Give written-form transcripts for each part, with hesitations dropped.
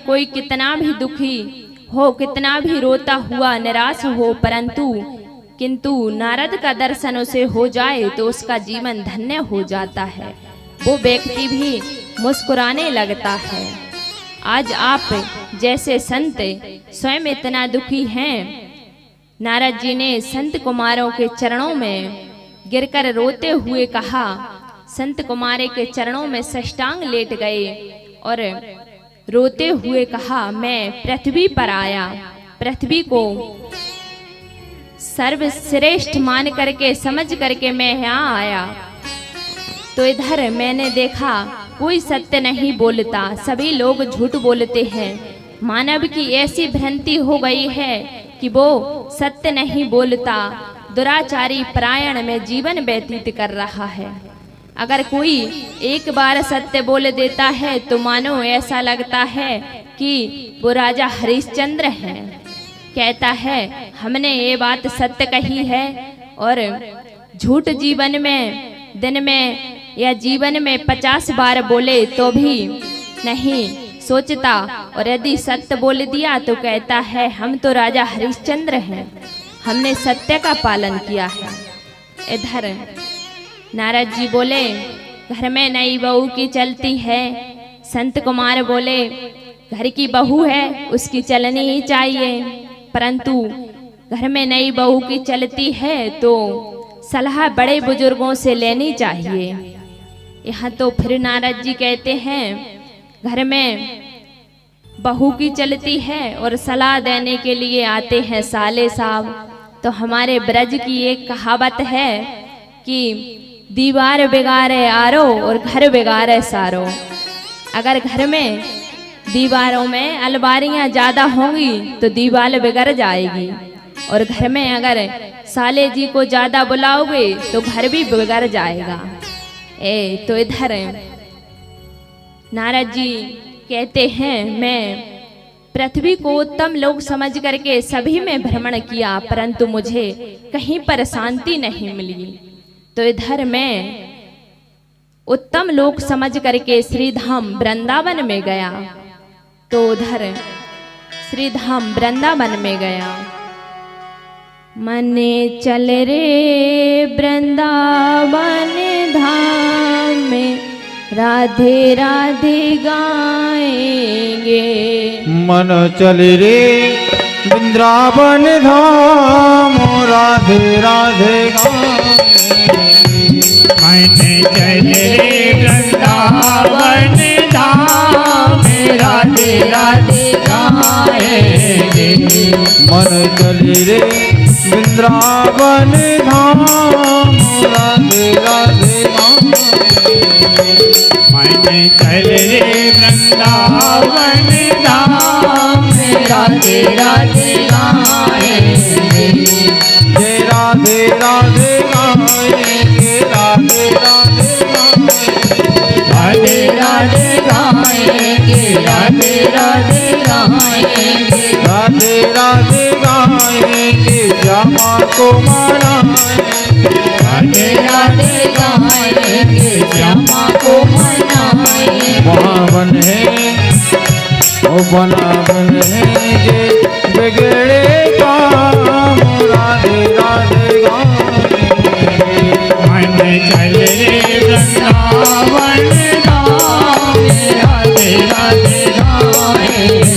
कोई कितना भी दुखी हो, कितना भी रोता हुआ निराश हो, किंतु नारद का दर्शन उसे हो जाए तो उसका जीवन धन्य हो जाता है। वो व्यक्ति भी मुस्कुराने लगता है। आज आप जैसे संत स्वयं इतना दुखी हैं। नारद जी ने संत कुमारों के चरणों में गिरकर रोते हुए कहा, संत कुमारे के चरणों में साष्टांग लेट गए और रोते हुए कहा, मैं पृथ्वी पर आया, पृथ्वी को सर्वश्रेष्ठ मान करके समझ करके मैं यहाँ आया, तो इधर मैंने देखा कोई सत्य नहीं बोलता, सभी लोग झूठ बोलते हैं। मानव की ऐसी भ्रांति हो गई है कि वो सत्य नहीं बोलता, दुराचारी परायण में जीवन व्यतीत कर रहा है। अगर कोई एक बार सत्य बोल देता है तो मानो ऐसा लगता है कि वो राजा हरिश्चंद्र है। कहता है हमने ये बात सत्य कही है, और झूठ जीवन में दिन में या जीवन में 50 बार बोले तो भी नहीं सोचता, और यदि सत्य बोल दिया तो कहता है हम तो राजा हरिश्चंद्र हैं, हमने सत्य का पालन किया है। इधर नारद जी बोले, घर में नई बहू की चलती है। संत कुमार बोले, घर की बहू है उसकी चलनी ही चाहिए, परंतु घर में नई बहू की चलती है तो सलाह बड़े बुजुर्गों से लेनी चाहिए। यहाँ तो फिर नारद जी कहते हैं, घर में बहू की चलती है और सलाह देने के लिए आते हैं साले साहब। तो हमारे ब्रज की एक कहावत है कि दीवार बिगाड़े आरो और घर बिगाड़े सारो। अगर घर में दीवारों में अलमारियां ज्यादा होंगी तो दीवार बिगड़ जाएगी, और घर में अगर साले जी को ज्यादा बुलाओगे तो घर भी बिगड़ जाएगा। तो इधर नारद जी कहते हैं, मैं पृथ्वी को उत्तम लोग समझ करके सभी में भ्रमण किया, परंतु मुझे कहीं पर शांति नहीं मिली। तो इधर मैं उत्तम लोग समझ करके श्रीधाम वृंदावन में गया, तो उधर श्रीधाम वृंदावन में गया। मने चल रे वृंदावन धाम में, राधे राधे गाएंगे। मन चल रे वृंदावन धाम, राधे राधे गाएंगे। मन चल रे वृंदावन धाम, राधे राधे गाएंगे। मन चल रे वृंदावन धाम, राधे राधे गाएंगे। मन चल रे वृंदावन धाम, राधे राधे गाएंगे। जय राधे राधे गाएंगे, राधे राधे राधे राधे गाएंगे, राधे राधे गाएंगे। राधे राधे गाएंगे, श्यामा को मनाएंगे। राधे राधे गाएंगे, श्यामा को मनाएंगे। वहाँ बन है ओ बना बन है जे बिगड़े काम, राधे राधे गाएंगे। मन चल रे वृंदावन धाम, राधे राधे गाएंगे।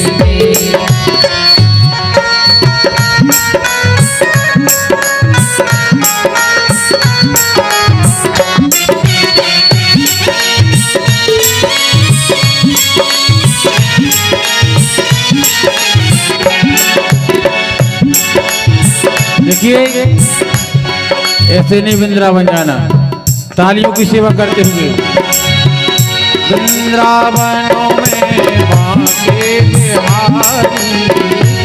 देखिए ऐसे नहीं वृंदावन जाना, तालियों की सेवा करते हुए। वृंदावनों में बांके बिहारी,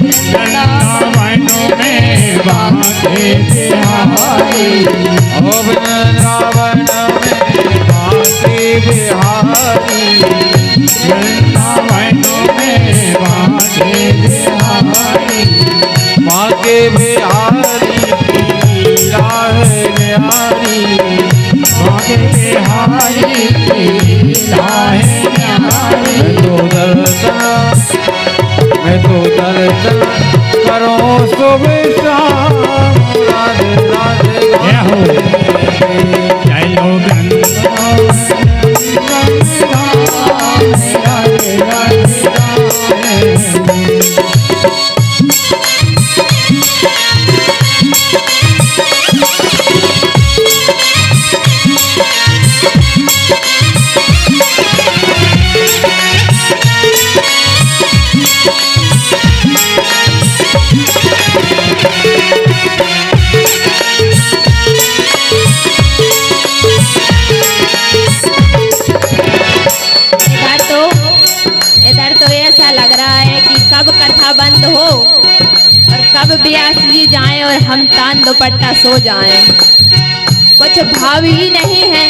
वृंदावनों में बांके बिहारी। ओ वृंदावन में बांके बिहारी, वृंदावनों में बांके बिहारी। बांके बिहारी की राह न्यारी, बांके बिहारी की राह न्यारी। मैं तो दर्शन करूं सुबह शाम राधे राधे जय हो। चलो राधे इधर तो ऐसा लग रहा है कि कब कथा बंद हो और कब व्यास जी जाएं और हम तान दुपट्टा सो जाएं। कुछ भाव ही नहीं है।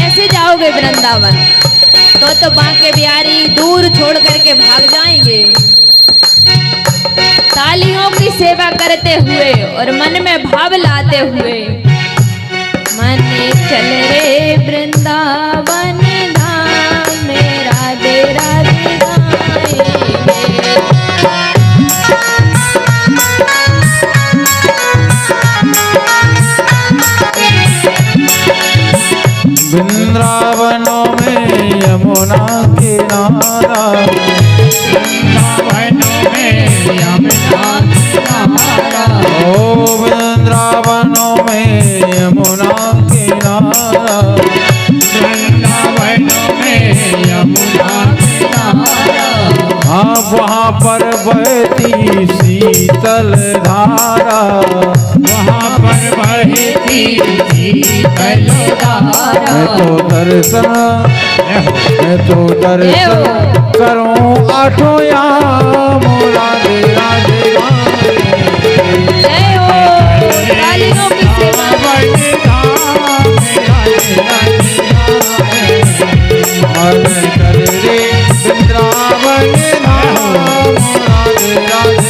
ऐसे जाओगे वृंदावन तो बांके बिहारी दूर छोड़ करके भाग जाएंगे। तालियों की सेवा करते हुए और मन में भाव लाते हुए मन चल रे वृंदावन धाम में राधे राधे गाएंगे। वृंदावनों में यमुना किनारा ओ वृंदावनों में यमुना किनारा हाँ वहाँ पर बहती शीतल धारा वहाँ पर बहती शीतल धारा। मैं तो दर्शन करूं आठों याम राधे राधे जय हो। तालियों की सेवा मन चल रे वृंदावन धाम राधे राधे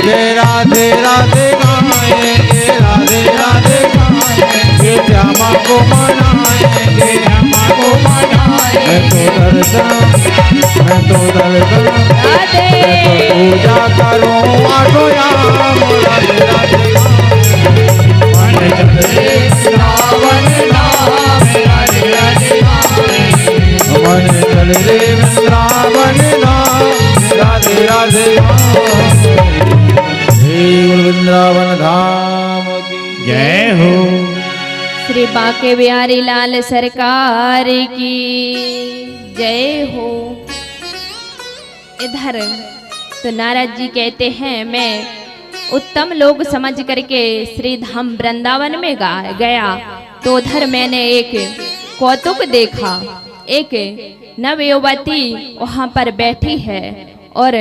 जय राधे राधे गाएंगे राधे राधे गाएंगे श्यामा को मनाएंगे श्यामा को मनाएंगे। मैं तो दर्शन राधे मैं तो पूजा करूं आठों याम राधे राधे मन चल रे वृंदावन धाम राधे राधे मन चल रे वृंदावन धाम राधे राधे वृंदावन धाम की जय हो। श्री बांके बिहारी लाल सरकार की जय हो। इधर तो नारद जी कहते हैं मैं उत्तम लोग समझ करके श्री धाम वृंदावन में गया तो उधर मैंने एक कौतुक देखा। एक नवयुवती वहां पर बैठी है और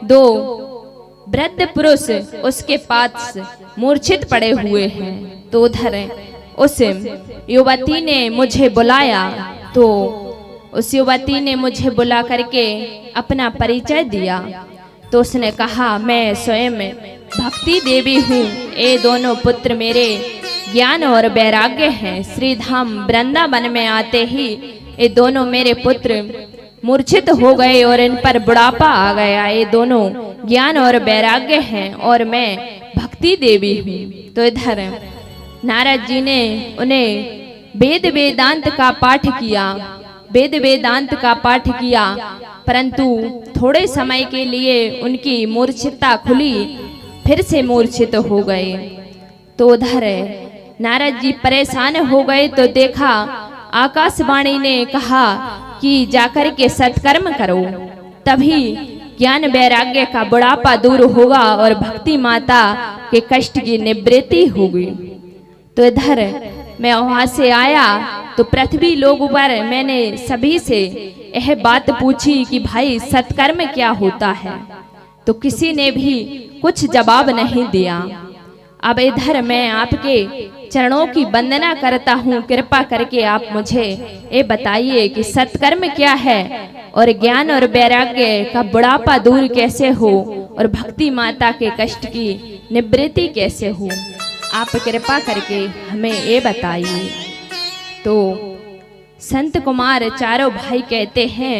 दो वृद्ध पुरुष उसके पास मूर्छित पड़े हुए हैं। तो उधर उस युवती ने मुझे बुलाया तो उस युवती ने मुझे बुला करके अपना परिचय दिया। तो उसने कहा मैं स्वयं भक्ति देवी हूँ। ये दोनों पुत्र मेरे ज्ञान और वैराग्य हैं। श्री धाम वृंदावन में आते ही ये दोनों मेरे पुत्र मूर्छित हो गए और इन पर बुढ़ापा आ गया। ये दोनों ज्ञान और वैराग्य हैं और मैं भक्ति देवी हूँ। तो इधर नारद जी ने उन्हें वेद वेदांत का पाठ किया। वेद वेदांत का पाठ किया परंतु थोड़े समय के लिए उनकी मूर्छितता खुली, फिर से मूर्छित हो गए। तो उधर नारद जी परेशान हो गए तो देखा आकाशवाणी ने कहा कि जाकर के सत्कर्म करो, तभी ज्ञान वैराग्य का बुढ़ापा दूर होगा और भक्ति माता के कष्ट की निवृत्ति होगी। तो इधर मैं वहां से आया तो पृथ्वी लोग पर मैंने सभी से यह बात पूछी कि भाई सत्कर्म क्या होता है, तो किसी ने भी कुछ जवाब नहीं दिया। अब इधर मैं आपके चरणों की वंदना करता हूँ, कृपा करके आप मुझे ये बताइए कि सत्कर्म क्या है और ज्ञान और वैराग्य का बुढ़ापा दूर कैसे हो और भक्ति माता के कष्ट की निवृत्ति कैसे हो। आप कृपा करके हमें ये बताइए। तो संत कुमार चारों भाई कहते हैं,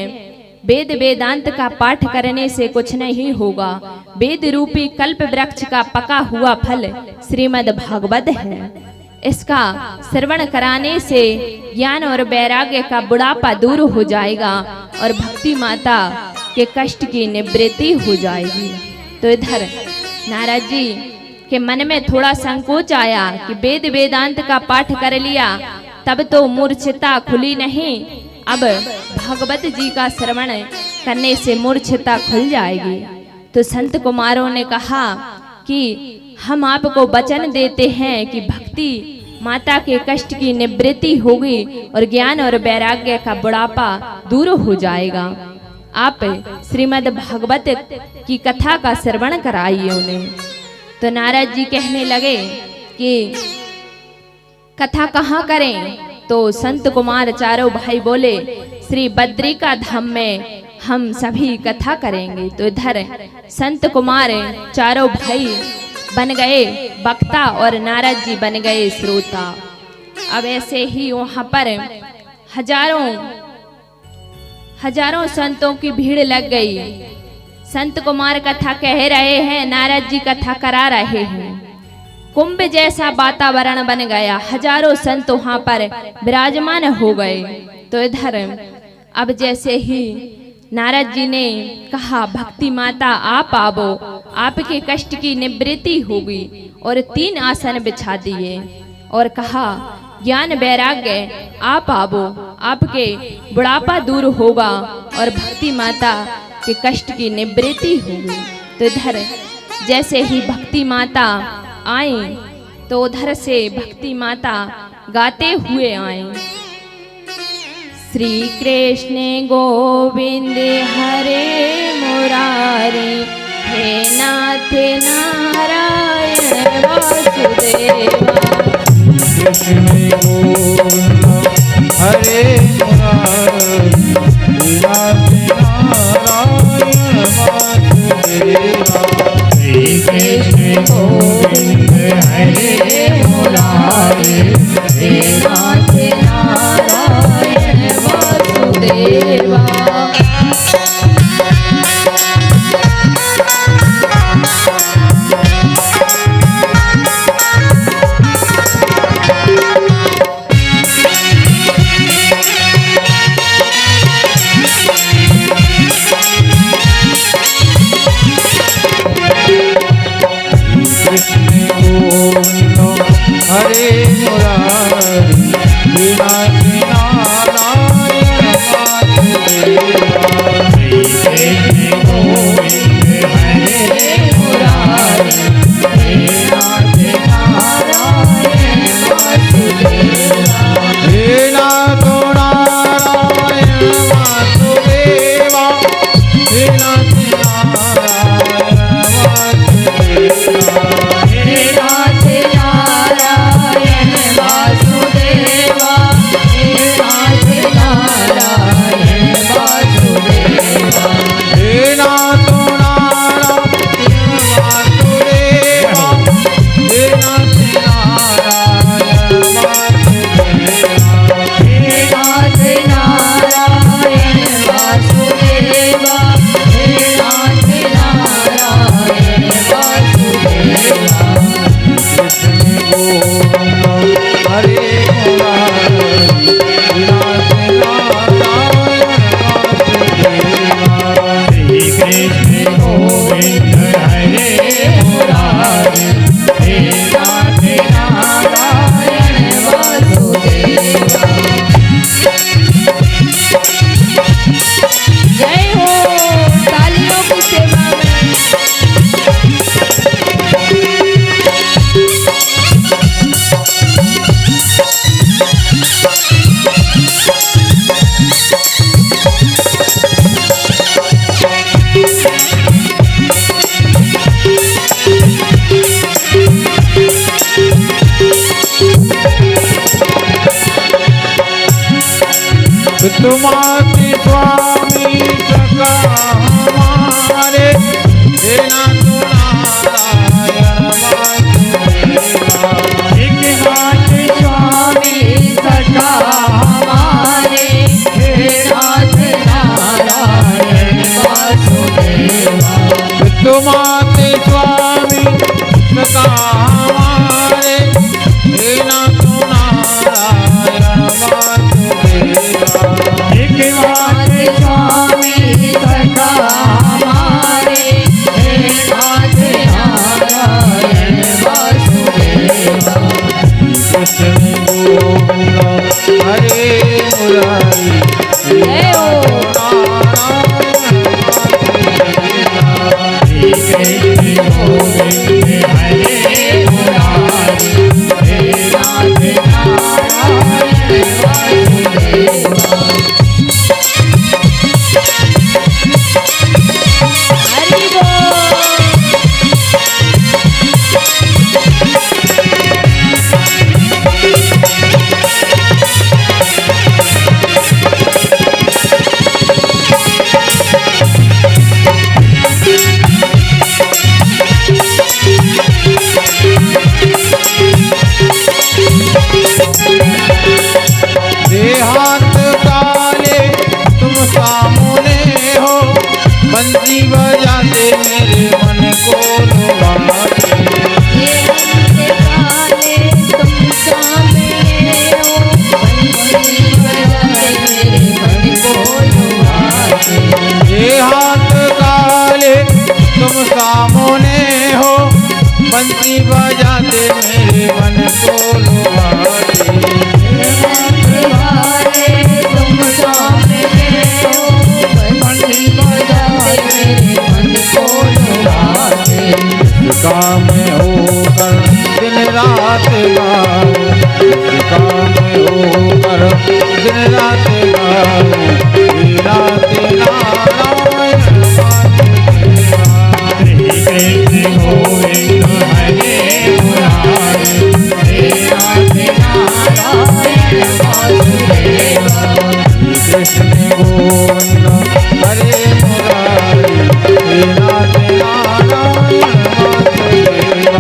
वेद वेदांत का पाठ करने से कुछ नहीं होगा। वेद रूपी कल्प वृक्ष का पका हुआ फल श्रीमद् भागवत है। इसका श्रवण कराने से ज्ञान और वैराग्य का बुढ़ापा दूर हो जाएगा और भक्ति माता के कष्ट की निवृत्ति हो जाएगी। तो इधर नारद जी के मन में थोड़ा संकोच आया कि वेद वेदांत का पाठ कर लिया तब तो मूर्छता खुली नहीं, अब भगवत जी का श्रवण करने से मूर्छता खुल जाएगी। तो संत कुमारों ने कहा कि हम आपको वचन देते हैं कि भक्ति माता के कष्ट की निवृत्ति होगी और ज्ञान और वैराग्य का बुढ़ापा दूर हो जाएगा। आप श्रीमद् भागवत की कथा का श्रवण कराइए उन्हें। तो नारद जी कहने लगे कि कथा कहाँ करें? तो संत कुमार चारों भाई बोले, श्री बद्रिका धाम में हम सभी कथा करेंगे। तो इधर संत कुमार चारों भाई बन गए वक्ता और नारद जी बन गए श्रोता। अब ऐसे ही वहां पर हजारों संतों की भीड़ लग गई। संत कुमार कथा कह रहे हैं, नारद जी कथा करा रहे हैं। कुंभ जैसा वातावरण बन गया, हजारों संत वहां पर विराजमान हो गए। तो इधर अब जैसे ही नारद जी ने कहा, भक्ति माता आप आवो, आपके कष्ट की निवृत्ति होगी, और 3 आसन बिछा दिए और कहा, ज्ञान वैराग्य आप आवो, आपके बुढ़ापा दूर होगा और भक्ति माता के कष्ट की निवृत्ति होगी। तो इधर जैसे ही भक्ति माता आई तो उधर से भक्ति माता गाते हुए आई, श्री कृष्ण गोविंद हरे मुरारी, हे नाथ नारायण वासुदेवा। कृष्ण गोविंद हरे मुरारी, हे नाथ नारायण वासुदेवा। श्री कृष्ण गोविंद हरे मुरारी, हे नाथ नारायण वासुदेवा। हरे मुरारी, हे नाथ नारायण वासुदेवा। श्री कृष्ण गोविंद हरे मुरारी, हे नाथ नारायण वासुदेवा। हे नाथ नारायण वासुदेवा, हे नाथ नारायण वासुदेवा। हे नाथ नारायण वासुदेवा, हे नाथ नारायण वासुदेवा। हे नाथ नारायण वासुदेवा, हे नाथ नारायण वासुदेवा। हे नाथ नारायण वासुदेवा, हे नाथ नारायण वासुदेवा। कृष्ण गोविंद हरे मुरारी, हे नाथ नारायण वासुदेवा। श्री कृष्ण गोविंद हरे मुरारी, हे नाथ नारायण वासुदेवा। जय हो, तालियों की सेवा में। तुम्हारे स्वामी सका हमारे, हे नाथ नारायण वासुदेवा। नाथ नारायण वासुदेवा। हरि बोल। देहांत काले तुम सामने हो, बंसी बजाते मेरे मन को लुभाते। ये अंतकाले तुम सामने हो, बंसी बजाते मेरे मन को लुभाते। देहांत काले तुम सामने हो, बंसी बजाते मेरे मन को लुभाते। तुम सामने हो, बंसी बजाते मेरे मन को लुभाते। काम होकर दिन रात गाओ, काम होकर दिन रात गाओ, तेरा तेरा नारायण वासुदेवा। कृष्ण गोविंद हरे मुरारे, हे नाथ नारायण वासुदेवा। कृष्ण गोविंद हरे मुरारी, हे नाथ नारायण वासुदेवा।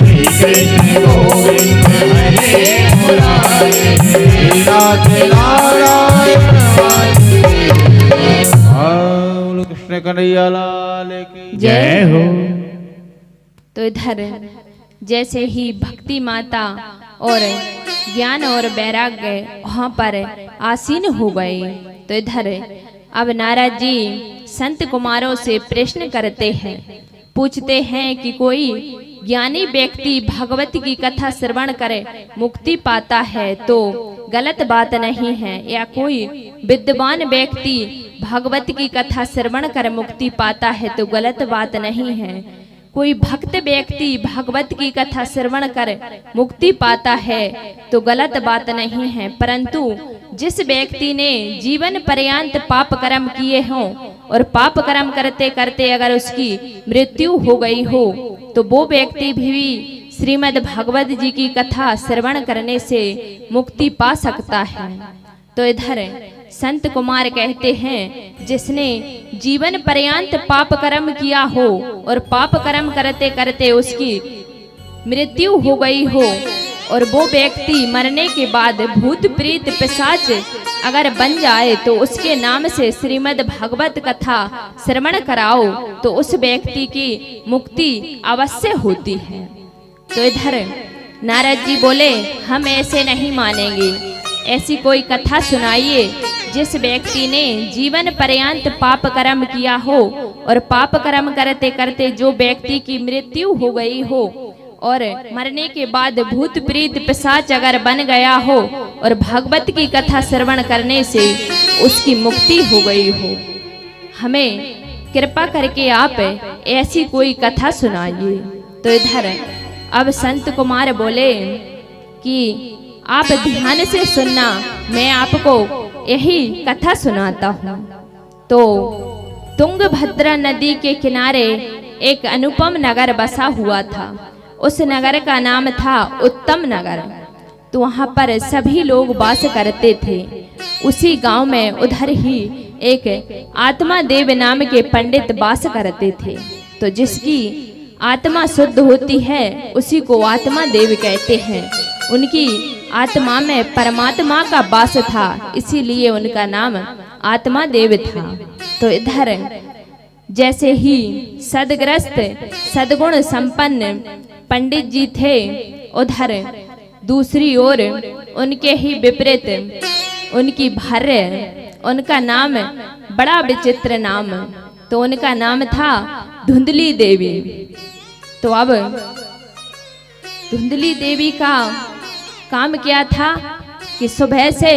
कृष्ण गोविंद हरे मुरारे, हे नाथ नारायण वासुदेवा। बोलो कृष्ण कन्हैया लाल की जय हो। तो इधर जैसे ही भक्ति माता और ज्ञान और वैराग्य वहाँ पर आसीन हो गए, तो इधर अब नारद जी संत कुमारों से प्रश्न करते हैं, पूछते हैं कि कोई ज्ञानी व्यक्ति भगवत की कथा श्रवण करे मुक्ति पाता है तो गलत बात नहीं है, या कोई विद्वान व्यक्ति भगवत की कथा श्रवण कर मुक्ति पाता है तो गलत बात नहीं है, कोई भक्त व्यक्ति भगवत की कथा श्रवण कर मुक्ति पाता है तो गलत बात नहीं है, परंतु जिस व्यक्ति ने जीवन पर्यंत पाप कर्म किए हों और पाप कर्म करते करते अगर उसकी मृत्यु हो गई हो तो वो व्यक्ति भी श्रीमद् भागवत जी की कथा श्रवण करने से मुक्ति पा सकता है। तो इधर संत कुमार कहते हैं, जिसने जीवन पर्यंत पाप कर्म किया हो और पाप कर्म करते करते उसकी मृत्यु हो गई हो और वो व्यक्ति मरने के बाद भूत प्रेत पिशाच अगर बन जाए तो उसके नाम से श्रीमद् भागवत कथा श्रवण कराओ तो उस व्यक्ति की मुक्ति अवश्य होती है। तो इधर नारद जी बोले, हम ऐसे नहीं मानेंगे, ऐसी कोई कथा सुनाइए जिस व्यक्ति ने जीवन पर्यंत पाप कर्म किया हो और पाप कर्म करते करते जो व्यक्ति की मृत्यु हो गई हो और मरने के बाद भूत प्रेत पिशाच अगर बन गया हो और भागवत की कथा श्रवण करने से उसकी मुक्ति हो गई हो। हमें कृपा करके आप ऐसी कोई कथा सुनाइए। तो इधर अब संत कुमार बोले कि आप ध्यान से सुनना, मैं आपको यही कथा सुनाता हूँ। तो तुंगभद्रा नदी के किनारे एक अनुपम नगर बसा हुआ था। उस नगर का नाम था उत्तम नगर। तो वहाँ पर सभी लोग वास करते थे। उसी गांव में उधर ही एक आत्मा देव नाम के पंडित वास करते थे। तो जिसकी आत्मा शुद्ध होती है उसी को आत्मा देव कहते हैं। उनकी आत्मा में परमात्मा का वास था, इसीलिए उनका नाम आत्मा देव था। तो इधर जैसे ही सदग्रस्त सदगुण संपन्न पंडित जी थे, उधर दूसरी ओर उनके ही विपरीत उनकी भार्य, उनका नाम बड़ा विचित्र नाम, तो उनका नाम था धुंधली देवी। तो अब धुंधली देवी का काम क्या था कि सुबह से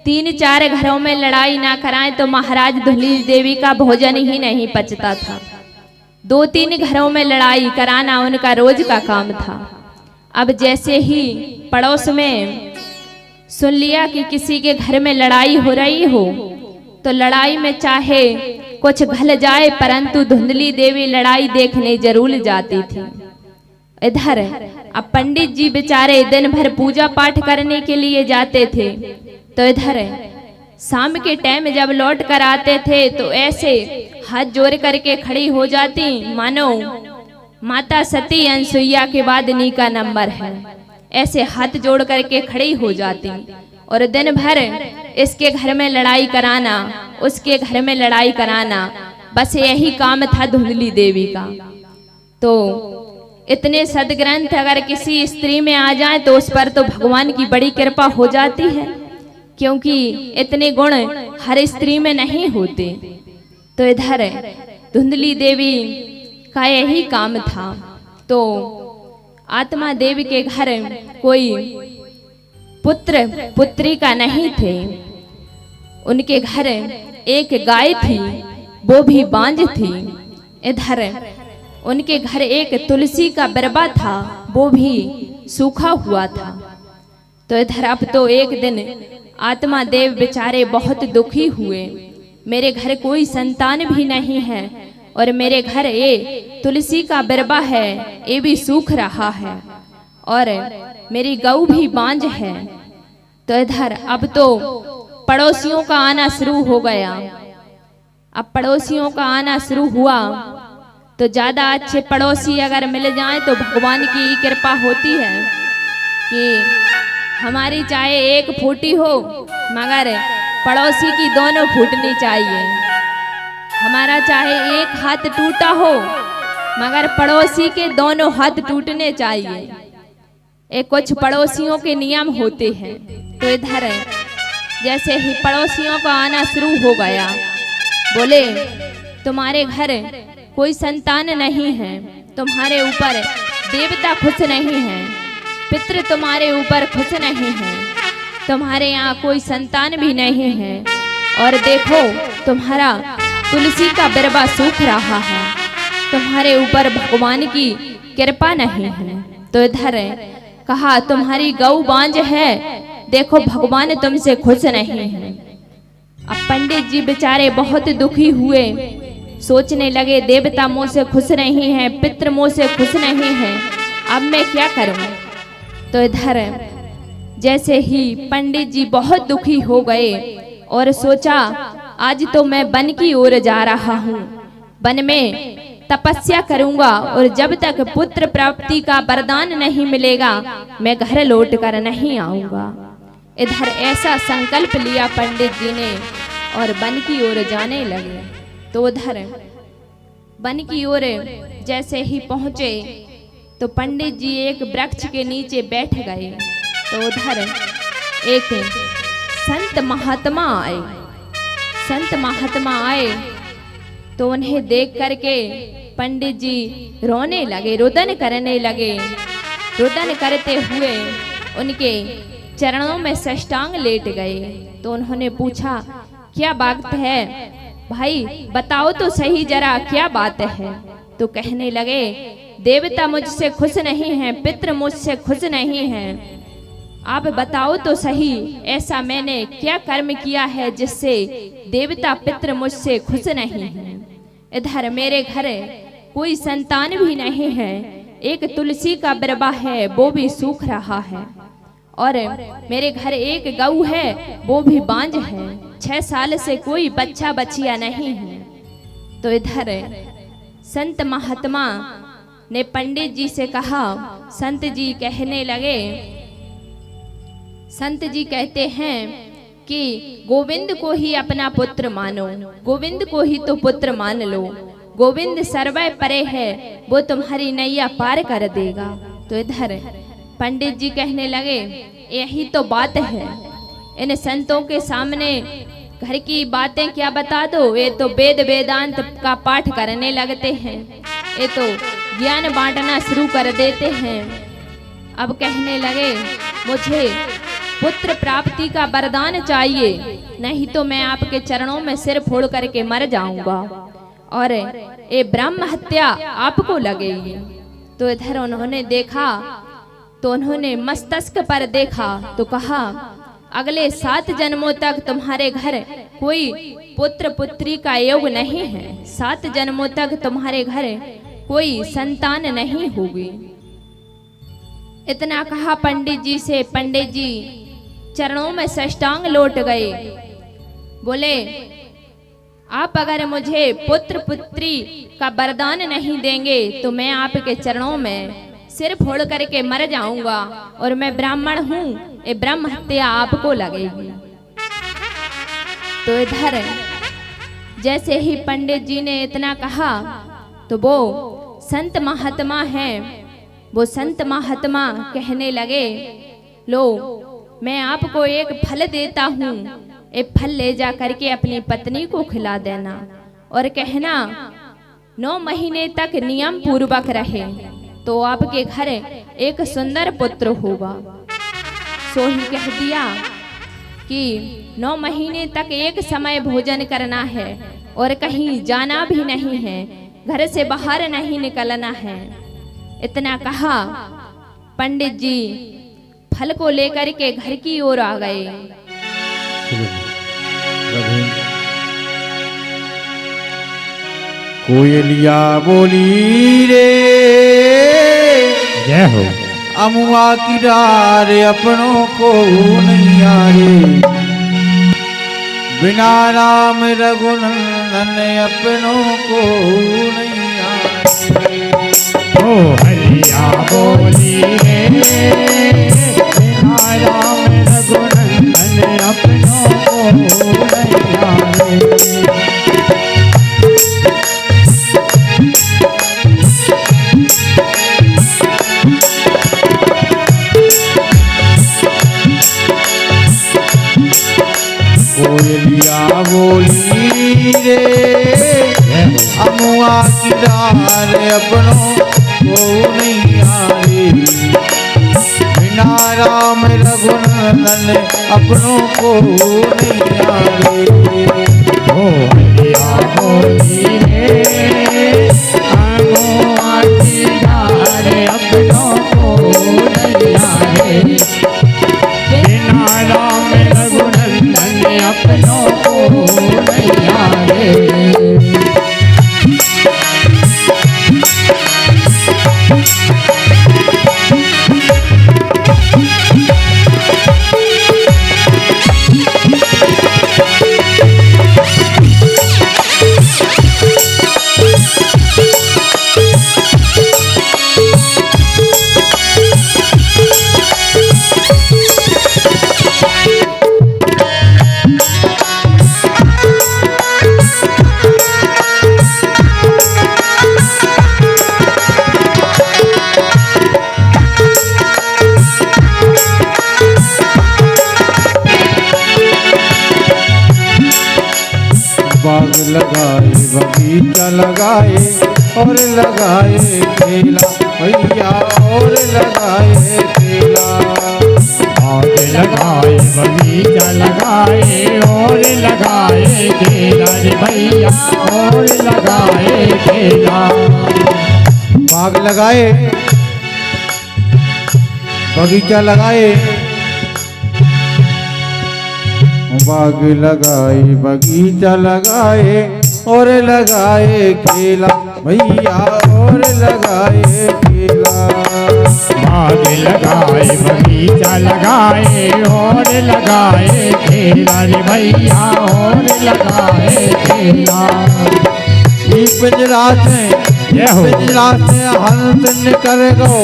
3-4 घरों में लड़ाई ना कराएं तो महाराज धुंधली देवी का भोजन ही नहीं पचता था। 2-3 घरों में लड़ाई कराना उनका रोज का काम था। अब जैसे ही पड़ोस में सुन लिया कि किसी के घर में लड़ाई हो रही हो, तो लड़ाई में चाहे कुछ घल जाए, परंतु धुंधली देवी लड़ाई देखने जरूर जाती थी। इधर अब पंडित जी बेचारे दिन भर पूजा पाठ करने के लिए जाते थे, तो इधर शाम के टाइम जब लौट कर आते थे तो ऐसे हाथ जोड़ करके खड़ी हो जाती, मानो माता सती अनसुईया के बाद नी का नंबर है। ऐसे हाथ जोड़ करके खड़ी हो जाती और दिन भर इसके घर में लड़ाई कराना, उसके घर में लड़ाई कराना, बस यही काम था धुंधली देवी का। तो इतने सदग्रंथ अगर किसी स्त्री में आ जाए तो उस पर तो भगवान की बड़ी कृपा हो जाती है, क्योंकि इतने गुण हर स्त्री में नहीं होते। तो इधर धुंधली देवी का यही काम था। तो आत्मा देवी के घर कोई पुत्र पुत्री का नहीं थे। उनके घर एक गाय थी, वो भी बांझ थी। इधर उनके घर एक तुलसी का बरबा था, वो भी सूखा हुआ था। तो इधर अब तो एक दिन आत्मा देव बेचारे बहुत दुखी हुए, मेरे घर कोई संतान भी नहीं है और मेरे घर ये तुलसी का बरबा है, ये भी सूख रहा है और मेरी गऊ भी बांझ है। तो इधर अब तो पड़ोसियों का आना शुरू हो गया। अब पड़ोसियों का आना शुरू हुआ तो ज्यादा अच्छे पड़ोसी अगर मिल जाएं तो भगवान की कृपा होती है कि हमारी चाहे एक फूटी हो मगर पड़ोसी की दोनों फूटनी चाहिए। हमारा चाहे एक हाथ टूटा हो मगर पड़ोसी के दोनों हाथ टूटने चाहिए। एक कुछ पड़ोसियों के नियम होते हैं। तो इधर जैसे ही पड़ोसियों का आना शुरू हो गया, बोले तुम्हारे घर कोई संतान नहीं है, तुम्हारे ऊपर देवता खुश नहीं है, पितृ तुम्हारे ऊपर खुश नहीं है, तुम्हारे यहाँ कोई संतान भी नहीं है और देखो तुम्हारा तुलसी का बरबा सूख रहा है, तुम्हारे ऊपर भगवान की कृपा नहीं है। तो इधर कहा तुम्हारी गऊ बांझ है, देखो भगवान तुमसे खुश नहीं है। अब पंडित जी बेचारे बहुत दुखी हुए, सोचने लगे देवता मुँह से खुश नहीं है, पितृ मुँह से खुश नहीं है, अब मैं क्या करूं। तो इधर जैसे ही पंडित जी बहुत दुखी हो गए और सोचा आज तो मैं वन की ओर जा रहा हूँ, वन में तपस्या करूंगा और जब तक पुत्र प्राप्ति का वरदान नहीं मिलेगा मैं घर लौट कर नहीं आऊंगा। इधर ऐसा संकल्प लिया पंडित जी ने और वन की ओर जाने लगे। तो उधर वन की ओर जैसे ही पहुंचे तो पंडित जी एक वृक्ष के नीचे बैठ गए। तो उधर एक संत महात्मा आए। संत महात्मा आए तो उन्हें देख करके पंडित जी रोने लगे, रुदन करने लगे। रुदन करते हुए उनके चरणों में साष्टांग लेट गए। तो उन्होंने पूछा क्या बात है भाई, बताओ तो सही जरा क्या बात है। तो कहने लगे देवता मुझसे खुश नहीं है, पितृ मुझसे खुश नहीं है, आप बताओ तो सही ऐसा मैंने क्या कर्म किया है जिससे देवता पितृ मुझसे खुश नहीं है। इधर मेरे घर कोई संतान भी नहीं है, एक तुलसी का बरबा है वो भी सूख रहा है और मेरे घर एक गऊ है वो भी बांझ है, 6 साल से कोई बच्चा बच्चिया नहीं है। तो इधर संत महात्मा ने पंडित जी से कहा, संत जी कहने लगे, संत जी कहते हैं कि गोविंद को ही अपना पुत्र मानो, गोविंद को ही तो पुत्र मान लो, गोविंद सर्वै परे है, वो तुम्हारी नैया पार कर देगा। तो इधर पंडित जी कहने लगे यही तो बात है, इन संतों के सामने घर की बातें क्या बता दो, ये तो वेद वेदांत का पाठ करने लगते हैं, ये तो ज्ञान बांटना शुरू कर देते हैं। अब कहने लगे मुझे पुत्र प्राप्ति का वरदान चाहिए, नहीं तो मैं आपके चरणों में सिर फोड़ करके मर जाऊंगा और ये ब्रह्म हत्या आपको लगेगी। तो इधर उन्होंने देखा तो उन्होंने मस्तक पर देखा तो कहा, अगले 7 जन्मों तक तुम्हारे घर कोई पुत्र पुत्री का योग नहीं है, 7 जन्मों तक तुम्हारे घर कोई संतान नहीं होगी। इतना कहा पंडित जी से, पंडित जी चरणों में साष्टांग लौट गए। बोले, आप अगर मुझे पुत्र पुत्री का वरदान नहीं देंगे तो मैं आपके चरणों में सिर फोड़ करके मर जाऊंगा, और मैं ब्राह्मण हूं, ये ब्रह्म हत्या आपको लगेगी। तो इधर जैसे ही पंडित जी ने इतना कहा तो वो संत महात्मा हैं, वो संत महात्मा कहने लगे, लो मैं आपको एक फल देता हूँ, एक फल ले जा करके अपनी पत्नी को खिला देना और कहना 9 महीने तक नियम पूर्वक रहे तो आपके घर एक सुंदर पुत्र होगा। सो ही कह दिया कि 9 महीने तक एक समय भोजन करना है और कहीं जाना भी नहीं है, घर से बाहर नहीं निकलना है। इतना कहा पंडित जी फल को लेकर के घर की ओर आ गए। कोयलिया बोली रे, जय हो। अमुआ की डार अपनों को नहीं आए, बिना राम रघुनंदन अपनों को नहीं आए। ओ हरिया बोली रे, बिना राम रघुनंदन अपनों को नहीं आए। कोयलिया बोली रे, अमुआ की डार अपनों को नहीं आए, बिना राम रघुनंदन अपनों को नहीं आए। ओ हरिया बोली रे, अमुआ की डार अपनों को नहीं आए, बिना राम रघुनंदन अपनों को नहीं आए। बाग लगाए बगीचा लगाए और लगाए केला भैया, और लगाए केला। बाग लगाए बगीचा लगाए और लगाए केला रे भैया, और लगाए केला। बाग लगाए बगीचा लगाए, बाग लगाए बगीचा लगाए और लगाए केला भैया, और लगाए केला। बाग लगाए बगीचा लगाए और लगाए केला रे भैया, और लगाए केला। पिंजरा से हंस निकल गो,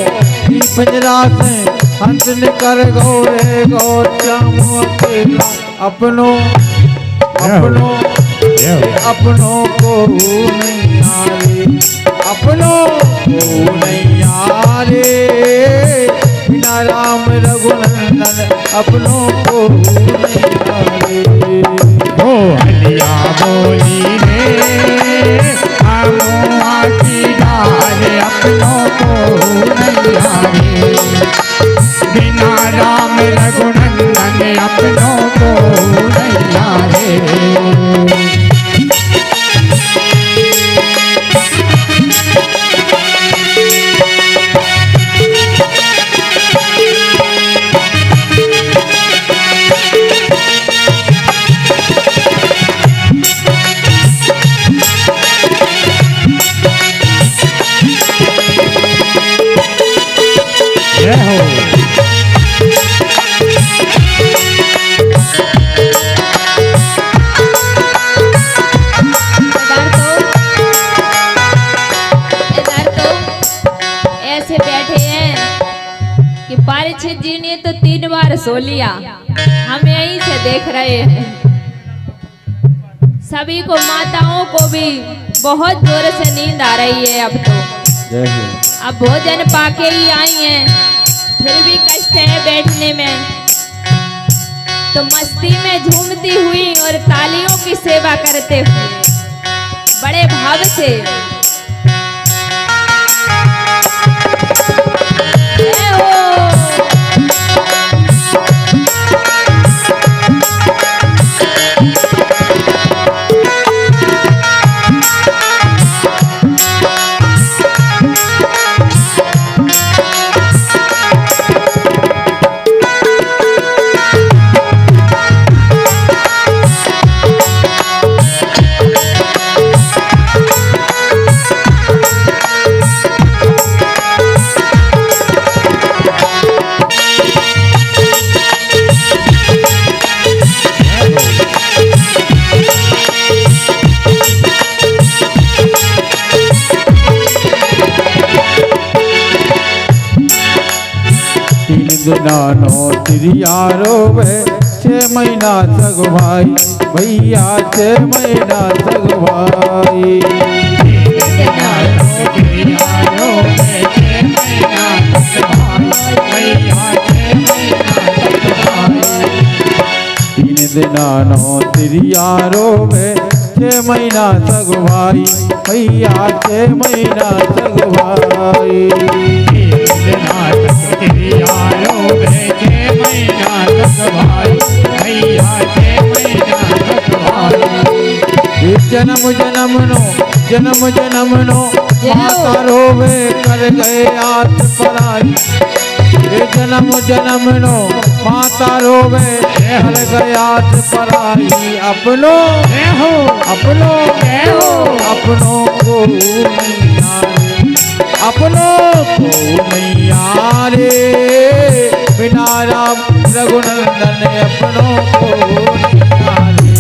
पिंजरा से हंस निकल गो रे गो, चामू अकेला अपनों को नहीं आए, अपनों को नहीं आए, बिना राम रघुनंदन अपनों को नहीं आए। ओ हलिया बोली रे, अमुआ की डार अपनों को नहीं आए, बिना राम रघुनंदन अपनों को नहीं आए। तो 3 बार सो लिया। हम यहीं से देख रहे हैं। सभी को, माताओं को भी बहुत जोर से नींद आ रही है। अब तो जय हो। अब भोजन पाके ही आई हैं, फिर भी कष्ट है बैठने में। तो मस्ती में झूमती हुई और तालियों की सेवा करते हुए बड़े भाव से जय हो। नानो तिरिया रोवे 6 महीना तक भाई भैया 6 महीना तक भाई। 3 दिना नो तिरिया रोवे 6 महीना तक भाई भैया 6 महीना तक भाई। जन्म जन्म नो माता रोवे कर गए हाथ पराई। जन्म नो माता रोवे कर गए हाथ पराई। अपनों को मैया रे बिना राम रघुनंदन अपनों को मैया रे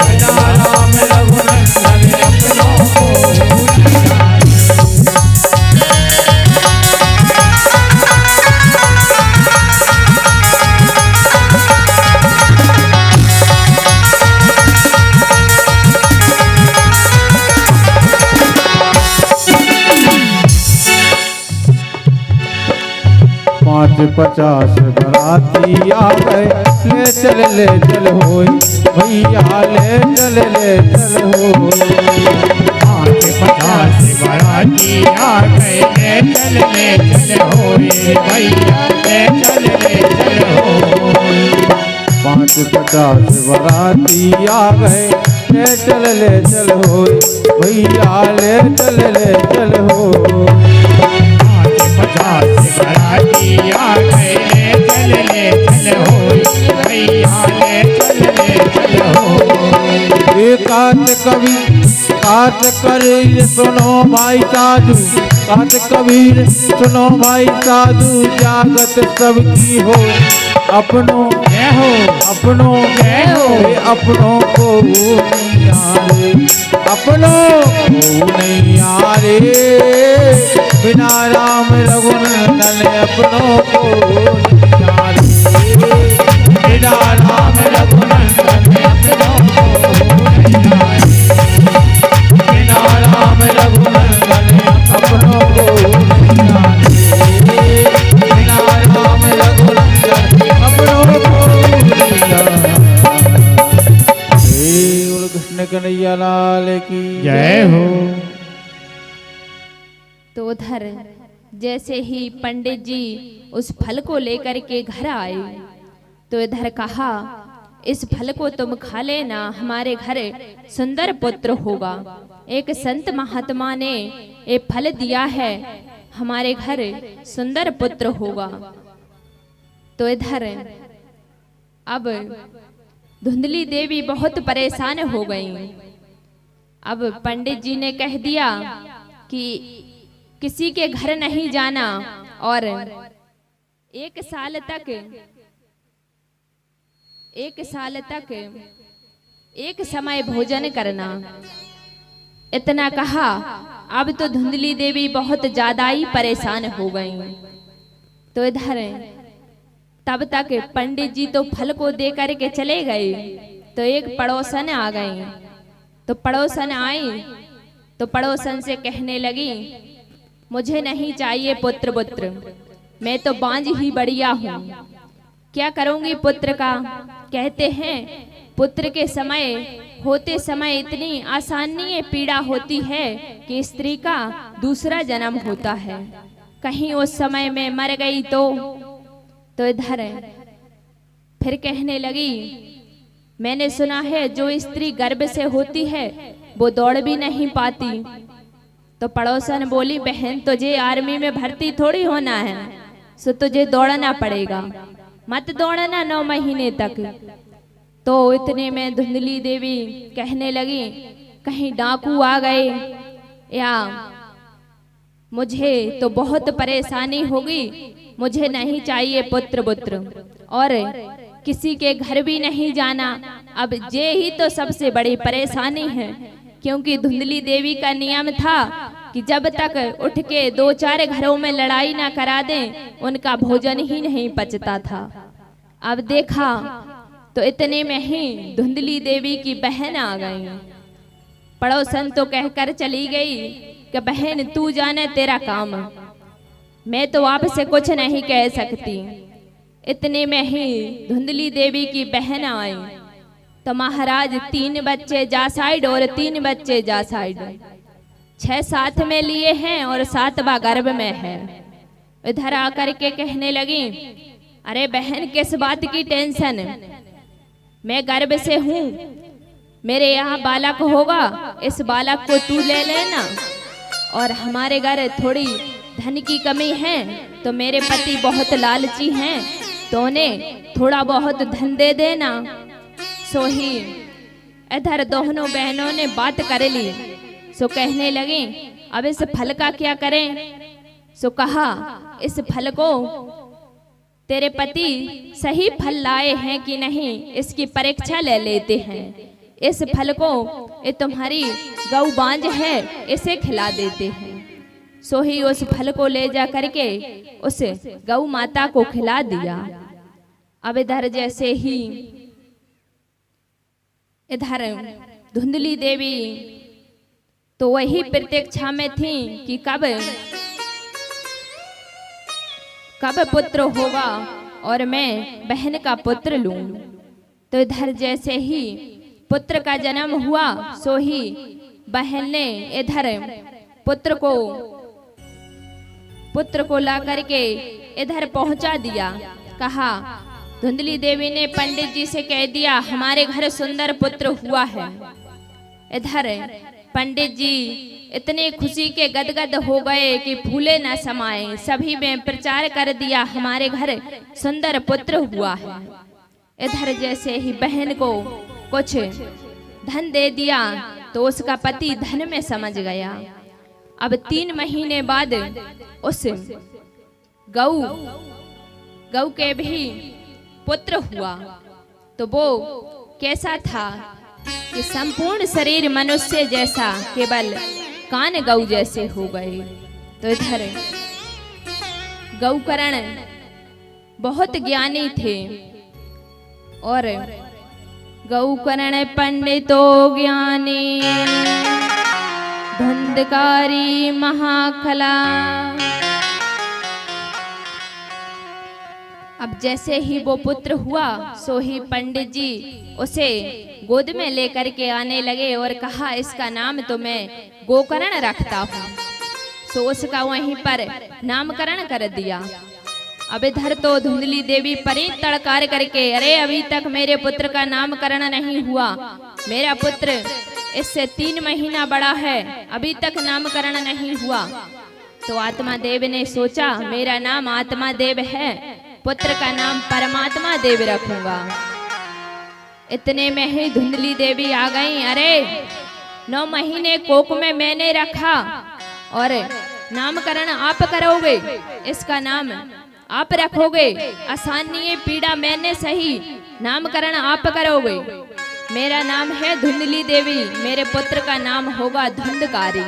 बिना राम रघुनंदन अपनों को मैया रे। 50 बराती आ गए ले चल होई भैया ले चल होई। 50 बराती आ गए ले चल होई भैया ले चल होई। 50 बराती आ गए ले चल होई भैया ले चल होई। 50 बराती आ गए ले चल होई भैया ले चल होई। कात कबीर सुनो भाई साधु कात कबीर सुनो भाई साधु जागत सबकी हो अपनों को नैया रे अपनों को नैया रे बिना राम रघुनंदन अपनों को नैया रे बिना राम रघुनंदन अपनों को नैया रे बिना राम रघुनंदन अपनों को नैया रे बिना राम रघुनंदन अपनों को नैया। बोलो कृष्ण कन्हैया लाल की जय हो। तो उधर जैसे ही पंडित जी उस फल को लेकर के घर आए तो इधर कहा इस फल को तुम खा लेना, हमारे घर सुंदर पुत्र होगा। एक संत महात्मा ने ये फल दिया है, हमारे घर सुंदर पुत्र होगा। तो इधर अब धुंधली देवी बहुत परेशान हो गई। अब पंडित जी ने कह दिया कि किसी के घर नहीं जाना और एक साल तक एक समय भोजन करना। इतना कहा, अब तो धुंधली देवी बहुत ज्यादा ही परेशान हो गई। तो इधर तब तक पंडित जी तो फल को दे करके चले गए। तो एक पड़ोसन आ गई। तो पड़ोसन आई तो पड़ोसन से कहने लगी, मुझे नहीं चाहिए पुत्र पुत्र, मैं तो बांझ ही बढ़िया हूँ, क्या करूँगी पुत्र का। कहते हैं पुत्र के समय होते समय इतनी आसानी पीड़ा होती है कि स्त्री का दूसरा जन्म होता है, कहीं उस समय में मर गई तो इधर फिर कहने लगी, मैंने सुना है जो स्त्री गर्भ से होती है वो दौड़ भी नहीं पाती। तो पड़ोसन बोली, बहन तुझे आर्मी में भर्ती थोड़ी होना है, सो तुझे दौड़ना पड़ेगा, मत दौड़ना 9 महीने तक। तो इतने में धुंधली देवी कहने लगी, कहीं डाकू आ गए या मुझे तो बहुत परेशानी होगी, मुझे नहीं चाहिए पुत्र पुत्र, और किसी के घर भी नहीं जाना। अब ये ही तो सबसे बड़ी परेशानी है, क्योंकि धुंधली देवी का नियम था कि जब तक उठ के 2-4 घरों में लड़ाई ना करा दें उनका भोजन ही नहीं पचता था। अब देखा तो इतने में ही धुंधली देवी की बहन आ गई। पड़ोसन तो कहकर चली गई कि बहन तू जाने तेरा काम, मैं तो आपसे कुछ नहीं कह सकती। इतने में ही धुंधली देवी की बहन आई। तो महाराज 3 बच्चे जा साइड और 3 बच्चे जा साइड, 6 साथ में लिए हैं और 7वां गर्भ में है। इधर आकर के कहने लगी, अरे बहन किस बात की टेंशन, मैं गर्भ से हूँ, मेरे यहाँ बालक होगा, इस बालक को तू ले लेना, और हमारे घर थोड़ी धन की कमी है तो मेरे पति बहुत लालची हैं, तो उन्हें थोड़ा बहुत धन दे देना। सो ही इधर दोनों बहनों ने बात कर ली। सो कहने लगी, अब इस फल का क्या करें। सो कहा, इस फल को तेरे पति सही फल लाए हैं कि नहीं इसकी परीक्षा ले लेते हैं, इस फल को ये तुम्हारी गौ बांझ है इसे खिला देते हैं। सो ही उस फल को ले जा करके उस गौ माता को खिला दिया। अब इधर जैसे ही इधर धुंधली देवी तो वही प्रतीक्षा में थी कि कब पुत्र होगा और मैं बहन का पुत्र लूं। तो इधर जैसे ही पुत्र का जन्म हुआ, सो ही बहन ने इधर पुत्र को ला करके इधर पहुंचा दिया। कहा, धुंधली देवी ने पंडित जी से कह दिया हमारे घर सुंदर पुत्र हुआ है। इधर पंडित जी इतने खुशी के गदगद हो गए कि फूले न समाये, सभी में प्रचार कर दिया हमारे घर सुंदर पुत्र हुआ है। इधर जैसे ही बहन को कुछ धन दे दिया तो उसका पति धन में समझ गया। अब 3 महीने बाद उस गौ के भी पुत्र हुआ। तो वो कैसा था कि संपूर्ण शरीर मनुष्य जैसा, केवल कान गौ जैसे हो गए। तो इधर गौकर्ण बहुत ज्ञानी थे और गौकर्ण पंडितो ज्ञानी धुंधकारी महाखला। अब जैसे ही वो पुत्र हुआ, सो ही पंडित जी उसे गोद में लेकर के आने लगे और कहा, इसका नाम तो मैं गोकर्ण रखता हूँ। सो उसका वहीं पर नामकरण कर दिया। अब इधर तो धुंधली देवी परी तड़कार करके, अरे अभी तक मेरे पुत्र का नामकरण नहीं हुआ, मेरा पुत्र इससे 3 महीना बड़ा है, अभी तक नामकरण नहीं हुआ। तो आत्मा देव ने सोचा, मेरा नाम आत्मा देव है, पुत्र का नाम परमात्मा देव रखूंगा। इतने में ही धुंधली देवी आ गई। अरे 9 महीने कोख में मैंने रखा और नामकरण आप करोगे, इसका नाम आप रखोगे, आसानी पीड़ा मैंने सही, नामकरण आप करोगे। मेरा नाम है धुंधली देवी, मेरे पुत्र का नाम होगा धुंधकारी।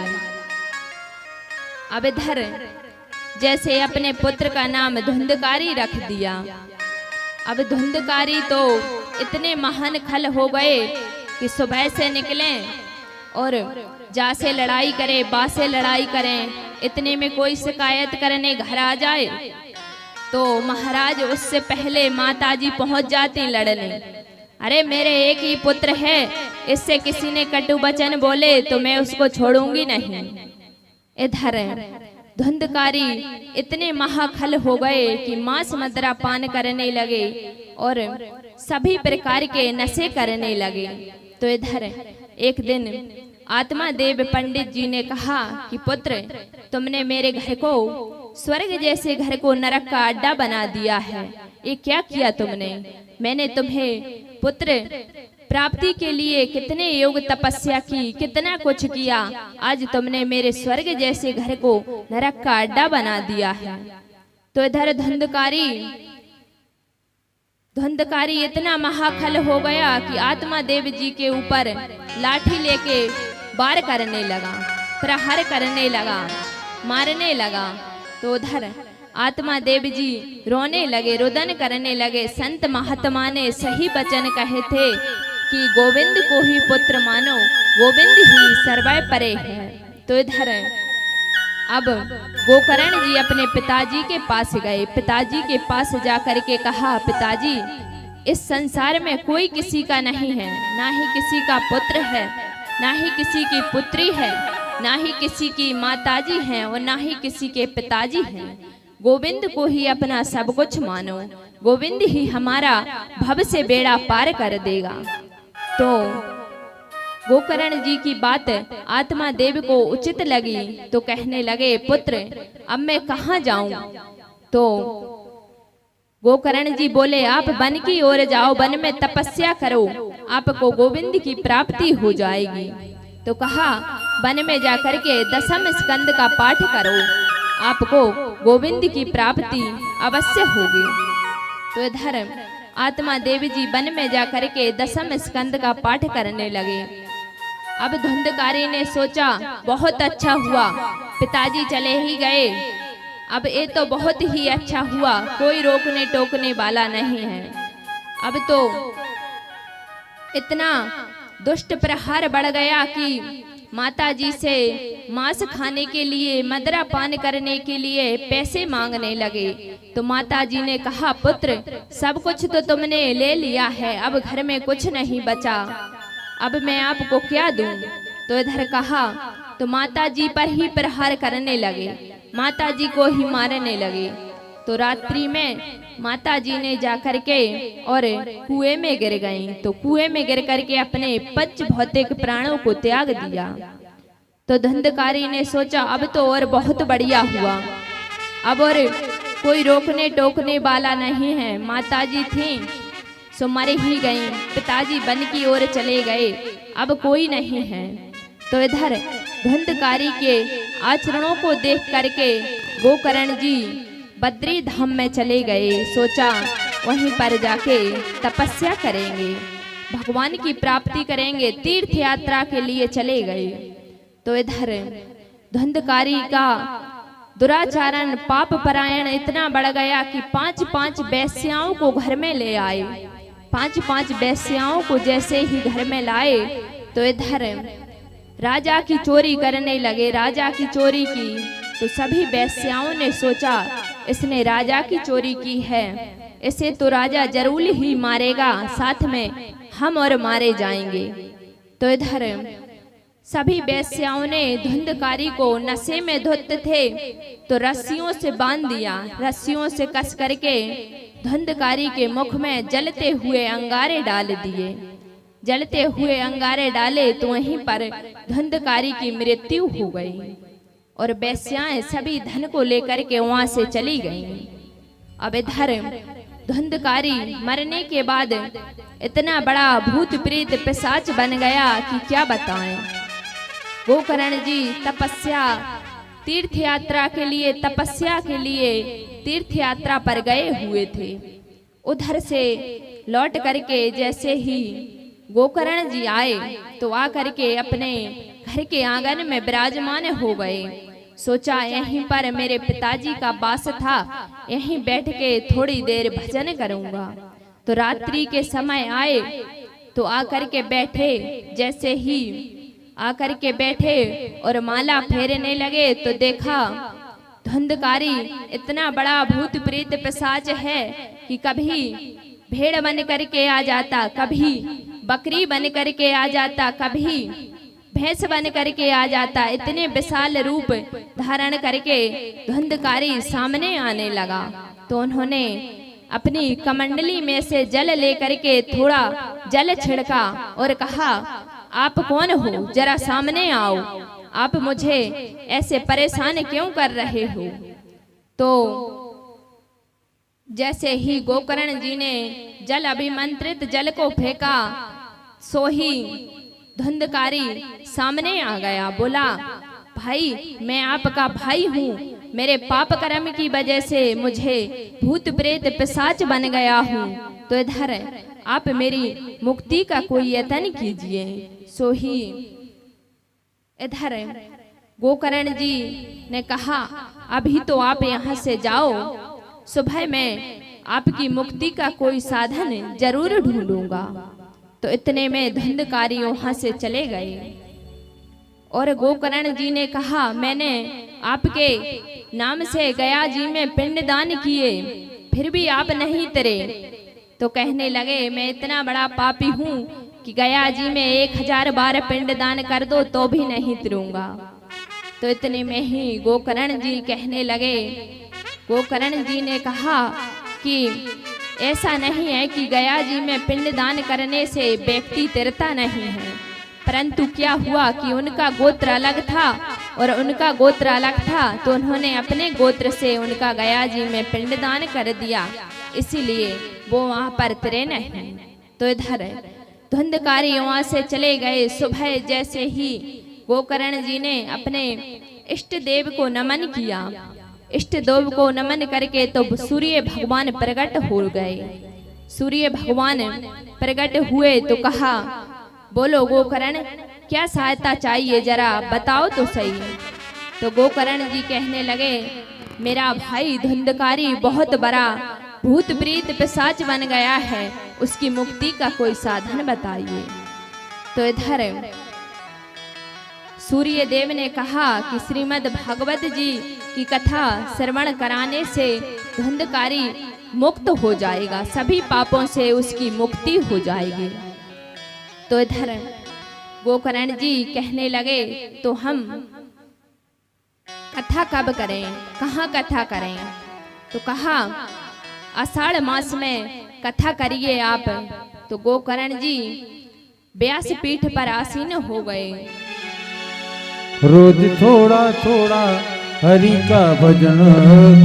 अब इधर जैसे अपने पुत्र का नाम धुंधकारी रख दिया। अब धुंधकारी तो इतने महान खल हो गए कि सुबह से निकले और जा से लड़ाई करे, बा से लड़ाई करें, इतने में कोई शिकायत करने घर आ जाए तो महाराज उससे पहले माताजी पहुंच जाती लड़ने। अरे मेरे एक ही पुत्र है, इससे किसी ने कटु वचन बोले तो मैं उसको छोड़ूंगी नहीं। इधर धुंधकारी इतने महाखल हो गए कि मांस मदिरा पान करने लगे और सभी प्रकार के नशे करने लगे। तो इधर एक दिन आत्मा देव पंडित जी ने कहा कि पुत्र, तुमने मेरे घर को स्वर्ग जैसे घर को नरक का अड्डा बना दिया है, ये क्या किया तुमने? मैंने तुम्हें पुत्र प्राप्ति के लिए कितने योग तपस्या की, कितना कुछ किया, आज तुमने मेरे स्वर्ग जैसे घर को नरक का अड्डा बना दिया है। तो इधर धुंधकारी इतना महाखल हो गया कि आत्मा देव जी के ऊपर लाठी लेके वार करने लगा, प्रहार करने लगा, मारने लगा। तो उधर आत्मा देव जी रोने लगे, रुदन करने लगे। संत महात्मा ने सही वचन कहे थे कि गोविंद को ही पुत्र मानो, गोविंद ही सर्वै परे है। तो इधर अब गोकर्ण जी अपने पिताजी के पास गए। पिताजी के पास जाकर के कहा, पिताजी इस संसार में कोई किसी का नहीं है, ना ही किसी का पुत्र है, ना ही किसी की पुत्री है, ना ही किसी की माताजी है और ना ही किसी के पिताजी हैं। गोविंद को ही अपना सब कुछ मानो, गोविंद ही हमारा भव से बेड़ा पार कर देगा। तो गोकर्ण जी की बात आत्मा देव को उचित लगी तो कहने लगे, पुत्र अब मैं कहाँ जाऊं? तो गोकर्ण जी बोले, आप वन की ओर जाओ, वन में तपस्या करो, आपको गोविंद की प्राप्ति हो जाएगी। तो कहा, वन में जाकर के दशम स्कंद का पाठ करो, आपको गोविंद की प्राप्ति अवश्य होगी। तो इधर आत्मा देवी जी वन में जाकर के दशम स्कंद का पाठ करने लगे। अब धुंधकारी ने सोचा, बहुत अच्छा हुआ पिताजी चले ही गए, अब ये तो बहुत ही अच्छा हुआ, कोई रोकने टोकने वाला नहीं है। अब तो इतना दुष्ट प्रहार बढ़ गया कि माताजी से मांस खाने के लिए, मदिरा पान करने के लिए पैसे मांगने लगे। तो माताजी ने कहा, पुत्र सब कुछ तो तुमने ले लिया है, अब घर में कुछ नहीं बचा, अब मैं आपको क्या दूं? तो इधर कहा, तो माताजी पर ही प्रहार करने लगे, माताजी को ही मारने लगे। तो रात्रि में माताजी ने जाकर के और कुएं में गिर गईं। तो कुएं में गिर करके अपने पंच भौतिक प्राणों को त्याग दिया। तो धुंधकारी ने सोचा, अब तो और बहुत बढ़िया हुआ, अब और कोई रोकने टोकने वाला नहीं है, माताजी थी सो मर ही गईं, पिताजी वन की ओर चले गए, अब कोई नहीं है। तो इधर धुंधकारी के आचरणों को देख करके गोकर्ण जी बद्री धाम में चले गए। सोचा वहीं पर जाके तपस्या करेंगे, भगवान की प्राप्ति करेंगे, तीर्थ यात्रा के लिए चले गए। तो इधर धुंधकारी का दुराचारण, पाप परायण इतना बढ़ गया कि 5-5 वेश्याओं को घर में ले आए। 5-5 वेश्याओं को जैसे ही घर में लाए तो इधर राजा की चोरी करने लगे। राजा की चोरी की तो सभी वेश्याओं ने सोचा, इसने राजा की चोरी की है, इसे तो राजा जरूर ही मारेगा, साथ में हम और मारे जाएंगे। तो इधर सभी वेश्याओं ने धुंधकारी को, नशे में धुत थे तो रस्सियों से बांध दिया, रस्सियों से कस करके धुंधकारी के मुख में जलते हुए अंगारे डाल दिए। जलते हुए अंगारे डाले तो वहीं पर धुंधकारी की मृत्यु हो गई और वेश्याएं सभी धन को लेकर के वहां से चली गईं। अब इधर धुंधकारी मरने के बाद इतना बड़ा भूत प्रेत पिशाच बन गया कि क्या बताएं। गोकर्ण जी तपस्या, तीर्थ यात्रा के लिए, तपस्या के लिए तीर्थ यात्रा पर गए हुए थे। उधर से लौट करके जैसे ही गोकर्ण जी आए तो आकर के अपने घर के आंगन में विराजमान हो गए। सोचा यहीं पर मेरे पिताजी का वास था, यहीं बैठ के थोड़ी देर भजन करूंगा। तो रात्रि के समय आए तो आकर के बैठे। जैसे ही आकर के बैठे और माला फेरने लगे तो देखा धुंधकारी इतना बड़ा भूत प्रेत पिशाच है कि कभी भेड़ बन करके आ जाता, कभी बकरी बन करके आ जाता, कभी भैंस बन करके आ जाता। इतने विशाल रूप धारण करके धुंधकारी सामने आने लगा। तो उन्होंने अपनी कमंडली में से जल लेकर के थोड़ा जल छिड़का और कहा, आप कौन हो, जरा सामने आओ, आप मुझे ऐसे परेशान क्यों कर रहे हो। तो जैसे ही गोकर्ण जी ने जल अभिमंत्रित जल को फेंका, सो ही धुंधकारी सामने आ गया। बोला, भाई मैं आपका भाई हूँ, मेरे पाप कर्म की वजह से मुझे भूत प्रेत पिशाच बन गया हूँ, तो इधर आप मेरी मुक्ति का कोई यत्न कीजिए। सो ही इधर गोकर्ण जी ने कहा, अभी तो आप यहाँ से जाओ, सुबह मैं आपकी मुक्ति का कोई साधन जरूर ढूंढूंगा। तो इतने में धुंधकारी वहां से चले गए। और गोकर्ण जी ने कहा, मैंने आपके नाम से गया जी में पिंडदान किए, फिर भी आप नहीं तरे। तो कहने लगे, मैं इतना बड़ा पापी हूँ कि गया जी में 1000 बार पिंडदान कर दो तो भी नहीं तरूंगा। तो इतने में ही गोकर्ण जी कहने लगे, गोकर्ण जी ने कहा कि ऐसा नहीं है कि गया जी में पिंडदान करने से व्यक्ति तिरता नहीं है, परंतु क्या हुआ कि उनका गोत्र अलग था और उनका गोत्र अलग था, तो उन्होंने अपने गोत्र से उनका गया जी में पिंडदान कर दिया, इसीलिए वो वहां पर तिरे नहीं। तो इधर धुंधकारी वहां से चले गए। सुबह जैसे ही गोकर्ण जी ने अपने इष्ट देव को नमन किया, इष्ट देव को नमन करके तो सूर्य भगवान प्रकट हो गए। सूर्य भगवान प्रकट हुए तो कहा, बोलो गोकर्ण, क्या सहायता चाहिए, जरा बताओ तो सही। तो गोकर्ण जी कहने लगे, मेरा भाई धुंधकारी बहुत बड़ा भूत प्रेत पिशाच बन गया है, उसकी मुक्ति का कोई साधन बताइए। तो इधर सूर्य देव ने कहा कि श्रीमद् भागवत जी की कथा श्रवण कराने से धुंधकारी मुक्त हो जाएगा, सभी पापों से उसकी मुक्ति हो जाएगी। तो इधर गोकर्ण जी कहने लगे, तो हम कथा कब करें, कहाँ कथा करें। तो कहा, आषाढ़ मास में कथा करिए आप। तो गोकर्ण जी व्यास पीठ पर आसीन हो गए। रोज थोड़ा थोड़ा हरि का भजन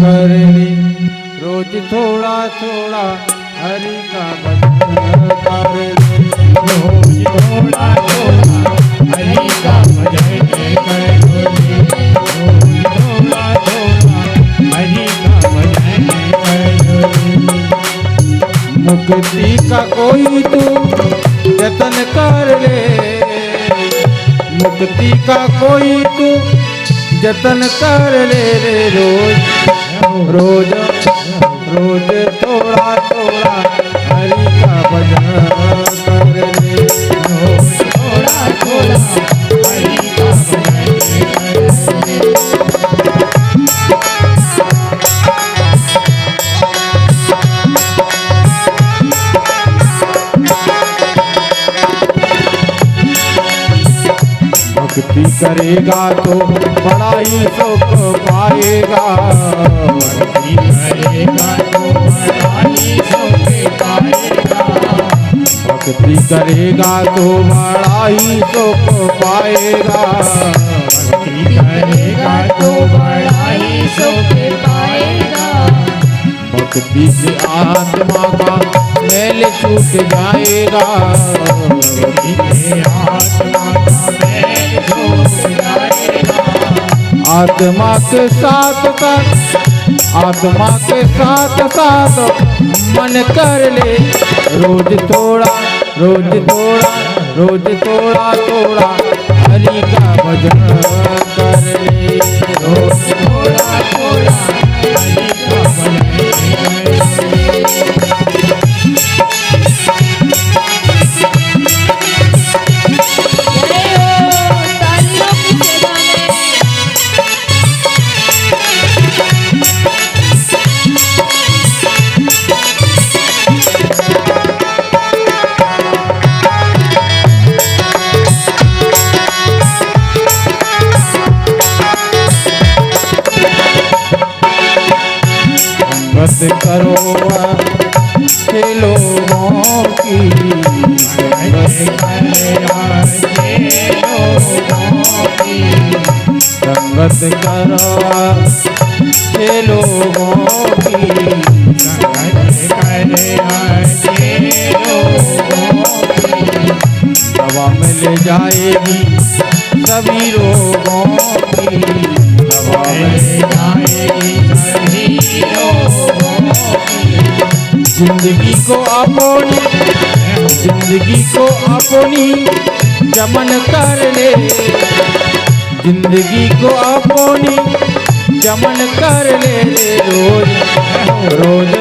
कर ले, रोज थोड़ा थोड़ा हरि का भजन कर ले, रोज थोड़ा थोड़ा हरि का भजन कर ले, रोज थोड़ा थोड़ा हरि का भजन कर ले। मुक्ति का कोई तू यत्न कर ले, मुक्ति का कोई तू जतन कर ले रे। रोज रोज रोज थोड़ा थोड़ा हरि का भजन कर ले, रोज थोड़ा थोड़ा हरि का भजन कर ले। भक्ति करेगा तो बड़ा ही सुख पाएगा, भक्ति करेगा तो बड़ा ही सुख पाएगा, भक्ति करेगा तो बड़ा ही सुख पाएगा, भक्ति करेगा तो बड़ा ही सुख पाएगा। भक्ति से आत्मा का मैल छूट जाएगा, भक्ति से आत्मा का मैल छूट जाएगा। आत्मा के साथ साथ, आत्मा के साथ साथ मन कर ले। रोज थोड़ा रोज थोड़ा रोज थोड़ा थोड़ा हरि का भजन कर ले, रोज थोड़ा थोड़ा हरि का भजन कर ले। करो अच्छे लोगों की, संगत करो अच्छे लोगों की, हवा मिल जाएगी सभी रोगों की, हवा मिल जाएगी सभी रोगों की। जिंदगी को अपनी, जिंदगी को अपनी चमन कर ले, जिंदगी को अपनी चमन कर ले, रोज रोज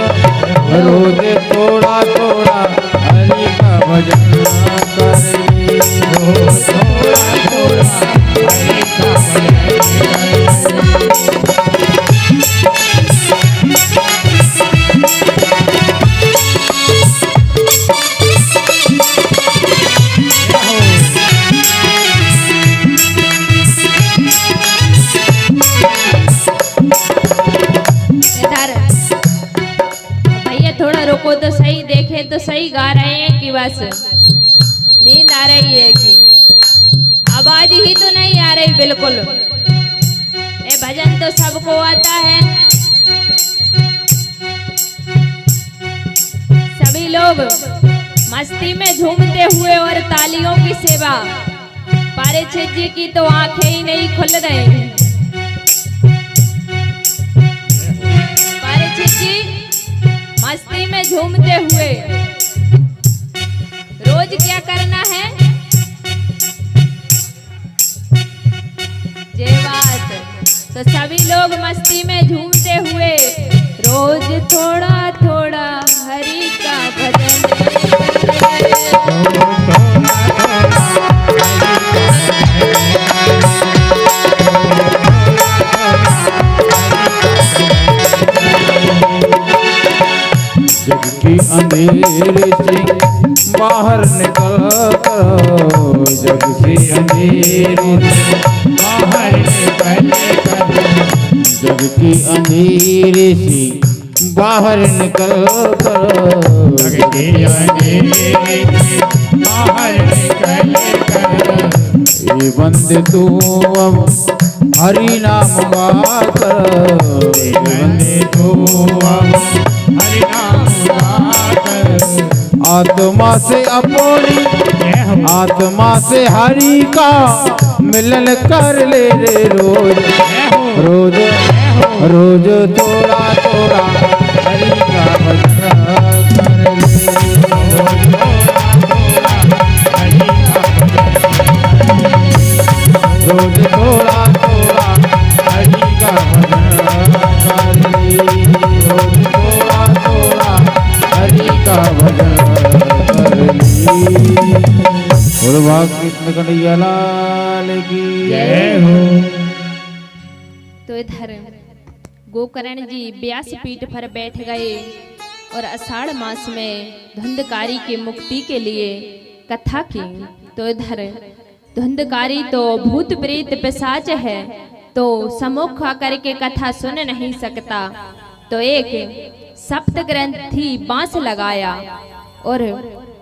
रोज थोड़ा थोड़ा हरि का भजन कर ले, रोज थोड़ा थोड़ा हरि का भजन कर ले। थोड़ा रुको तो सही, देखे तो सही गा रहे हैं कि बस नींद आ रही है कि आवाज ही तो नहीं आ रही बिल्कुल। ये भजन तो सबको आता है, सभी लोग मस्ती में झूमते हुए और तालियों की सेवा। पारीक्षित जी की तो आंखें ही नहीं खुल रही। पारीक्षित जी मस्ती में झूमते हुए रोज क्या करना है? ये बात तो सभी लोग मस्ती में झूमते हुए रोज थोड़ा थोड़ा हरि का भजन जग की अंधेरे से बाहर निकल करो, जग की अंधेरे से बाहर निकल करो, जग की अंधेरे से बाहर निकल करो, जग की अंधेरे से बाहर निकल करो। ये बंदे तू अब हरि नाम गा करो, ये बंदे तू अब हरि नाम गा कर। आत्मा से अपनी, आत्मा से हरि का मिलन कर ले रे, रोज रोज रोज थोड़ा थोड़ा हरि का भजन कर ले, रोज थोड़ा थोड़ा हरि का भजन कर ले, रोज थोड़ा थोड़ा हरि का भजन कर ले। कृष्ण कन्हैया लाल की जय हो। तो इधर गोकर्ण जी व्यासपीठ पर बैठ गए और आषाढ़ मास में धुंधकारी की मुक्ति के लिए कथा की। तो इधर धुंधकारी तो भूत प्रेत पिशाच है, तो सम्मुख आकर के कथा सुन नहीं सकता। तो एक सप्त ग्रंथी बांस लगाया और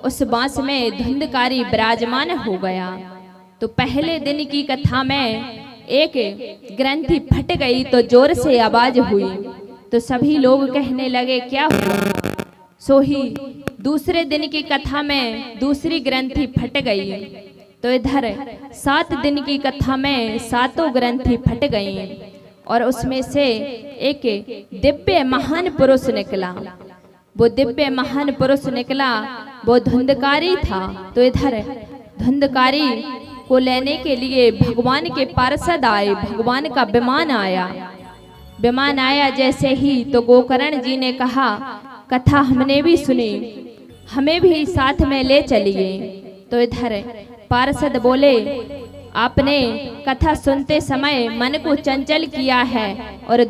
उस बांस में धुंधकारी विराजमान हो गया। तो पहले दिन की कथा में एक ग्रंथि फट गई तो जोर से आवाज हुई, तो सभी लोग कहने लगे क्या हुआ। सो ही दूसरे दिन की कथा में दूसरी ग्रंथि फट गई। तो इधर 7 दिन की कथा में 7 ग्रंथि फट गई और उसमें से एक दिव्य महान पुरुष निकला। वो दिव्य महान पुरुष निकला, वो धुंधकारी था। तो इधर धुंधकारी को लेने के लिए भगवान के पार्षद आए, भगवान का विमान आया। विमान आया जैसे ही तो गोकर्ण जी ने कहा कथा हमने भी सुनी, हमें भी साथ में ले चलिए। तो इधर पार्षद बोले आपने कथा सुनते समय मन को चंचल किया है और